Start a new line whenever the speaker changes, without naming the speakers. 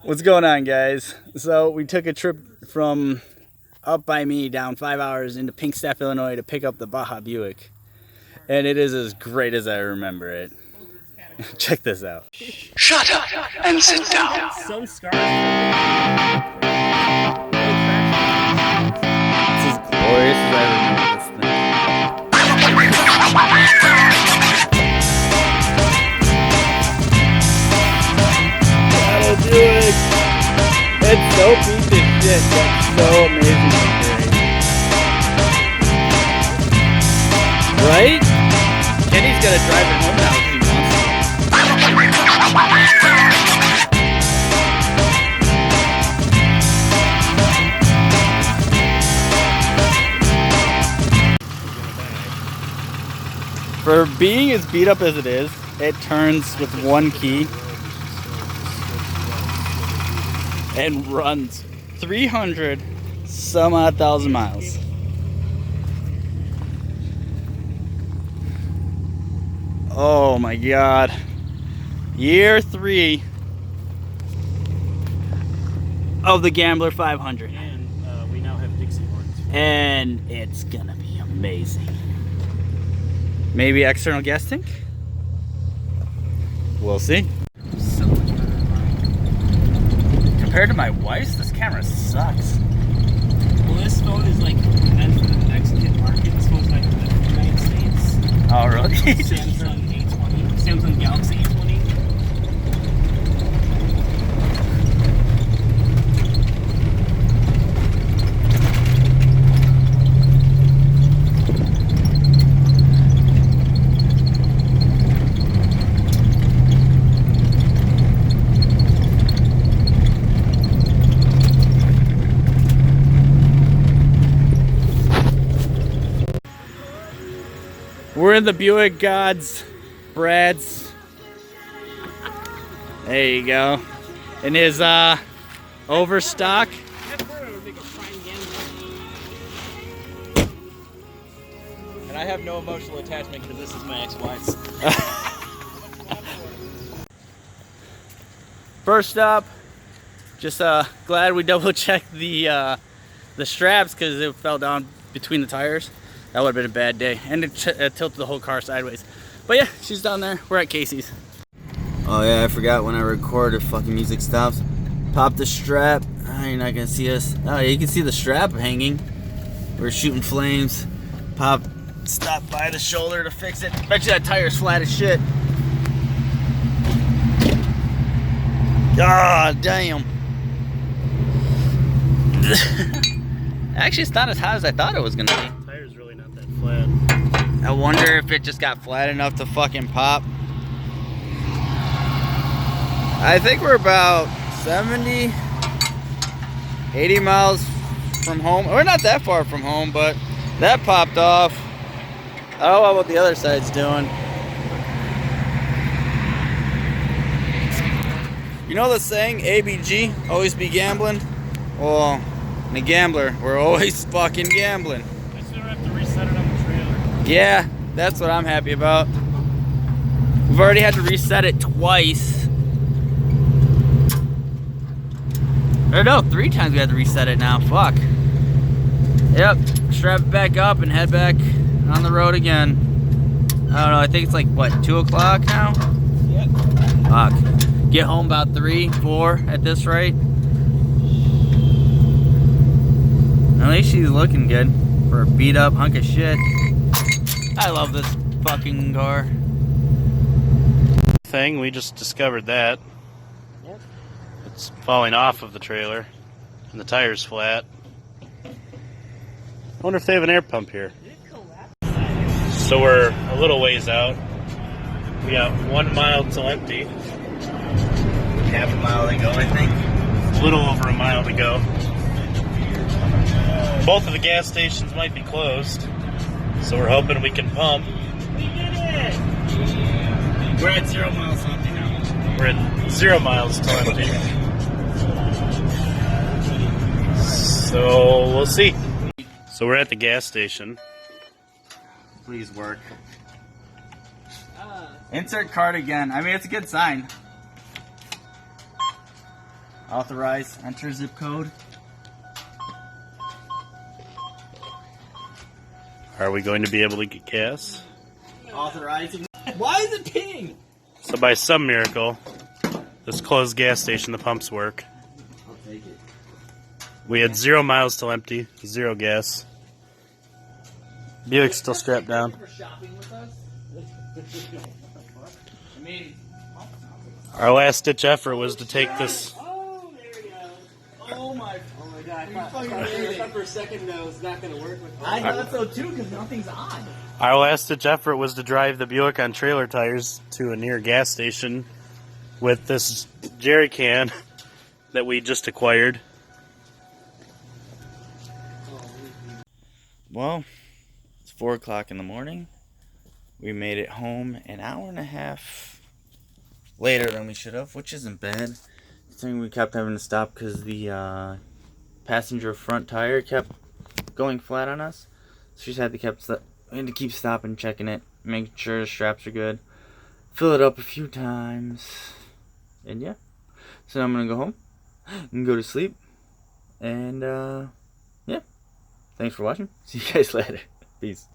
What's going on, guys? So we took a trip from up by me down 5 hours into Pinkstaff, Illinois to pick up the Baja Buick. And it is as great as I remember it. Check this out.
Shut up and sit down.
Some scars.
It's as glorious as I remember this thing. That'll do it. It's so piece of shit. That's so amazingly great. Right? Kenny's gonna drive it home now because he wants to. For being as beat up as it is, it turns with one key and runs 300 some odd thousand miles. Oh my god. Year 3 of the Gambler 500.
And we now have Dixie horns.
And it's gonna be amazing. Maybe external gas tank? We'll see.
So much better than mine.
Compared to my wife's, this camera sucks.
Well, this phone is like meant for the Mexican market. This phone's not meant for the United States.
Oh, really?
Samsung A20, Samsung Galaxy A20.
We're in the Buick gods, Brad's. There you go. In his overstock.
And I have no emotional attachment because this is my ex-wife's.
First up, just glad we double checked the straps because it fell down between the tires. That would have been a bad day, and it tilted the whole car sideways. But yeah, she's down there. We're at Casey's.
Oh yeah, I forgot when I record if fucking music stops. Pop the strap. Oh, you're not gonna see us. Oh, you can see the strap hanging. We're shooting flames.
Stop by the shoulder to fix it. Bet you that tire's flat as shit. God damn. Actually, it's not as hot as I thought it was gonna be.
Tire's really not that flat.
I wonder if it just got flat enough to fucking pop. I think we're about 70, 80 miles from home. We're not that far from home, but that popped off. I don't know what the other side's doing. You know the saying, ABG, always be gambling? Well, in a gambler, we're always fucking gambling.
I still have to reset it on the trailer.
Yeah, that's what I'm happy about. We've already had to reset it twice. Or no, 3 times we had to reset it now. Fuck. Yep, strap it back up and head back on the road again. I don't know, I think it's like, what, 2 o'clock now?
Yep.
Fuck. Get home about 3, 4 at this rate. At least she's looking good for a beat up hunk of shit. I love this fucking car.
Thing, we just discovered that.
Yep.
It's falling off of the trailer and the tire's flat. I wonder if they have an air pump here. So we're a little ways out. We got 1 mile till empty.
Half a mile to go, I think.
A little over a mile to go. Both of the gas stations might be closed, so we're hoping we can pump.
We did it!
We're at 0 miles empty now.
We're at 0 miles till empty. So we'll see. So we're at the gas station.
Please work. Insert card again. I mean, it's a good sign. Authorize, enter zip code.
Are we going to be able to get gas?
Authorizing. Why is it ping?
So by some miracle, this closed gas station, the pumps work.
I'll take it.
We had 0 miles till empty, 0 gas. Buick's still strapped down.
For shopping with us? I mean,
Our last ditch effort was to take this.
oh, there we go. Oh my
God, I thought for a second that was not going to work with
I thought so too, because nothing's on.
Our last ditch effort was to drive the Buick on trailer tires to a near gas station with this jerry can that we just acquired.
Well, it's 4 o'clock in the morning. We made it home an hour and a half later than we should have, which isn't bad. Considering we kept having to stop because the passenger front tire kept going flat on us. So we just had to keep stopping, checking it, making sure the straps are good, fill it up a few times, and yeah. So now I'm gonna go home and go to sleep, and yeah. Thanks for watching. See you guys later. Peace.